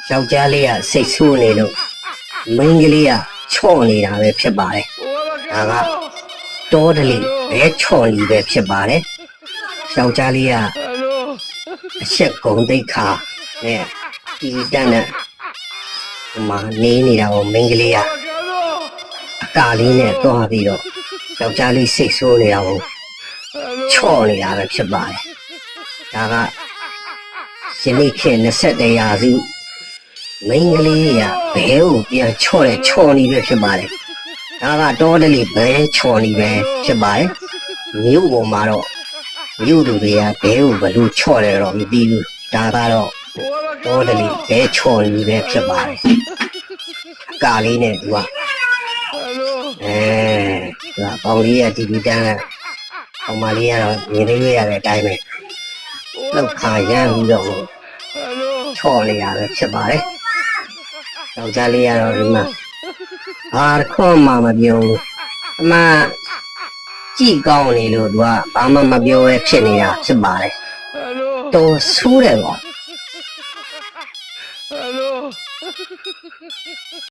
ယောက်ျားလေးကစိတ်ဆိုးနေလို့မိန်းကလေးကချော့နေတာပဲဖြစ်ပါတယ်ဒါကတောတလေဘဲချော့နေပဲဖြစ်ပါတယ်ယောက်ျားလေးကအချက်ကုံတိတ်ခါနဲ့ဒီတန်းနဲ့ဒီမှာနေနေတာကိုမိန်းကလေးကအကာလေးနဲ့တွားပြီးတော့ယောက်ျားလေးစိတ်ဆိုးနေတာကိုချော့နေတာပဲဖြစ်ပါတယ်ဒါကယနေ့ခေတ်21ရာစုမိန်းကလေးကဘဲကိုပြန်ချော့တဲ့ချော်နေပဲဖြစ်ပါတယ်ဒါကတောတလေဘဲချော်နေပဲဖြစ်ပါတယ်မြို့ပေါ်မှာတော့မြို့သူတွေကဘဲကိုဘလို့ချော့တယ်တော့မသိဘူးဒါကတော့တောတလေဘဲချော်နေပဲဖြစ်ပါတယ်အကာလေးနဲ့သူကသူကပေါင်လေးကဒီတန်းကအောင်မလေးကတော့မြင်လေးရတဲ့အတိုင်းပဲလောက်ခါရမ်းပြီးတော့ချော့နေရပဲဖြစ်ပါတယ်ယောက်ျားလေးကတော့ဒီမှာဘာခွန်မှမပြောဘူးအမှကြည့်ကောင်းနေလို့သူကဘာမှမပြောရဲဖြစ်နေတာဖြစ်ပါတယ်တော်ဆူးတယ်ပေါ့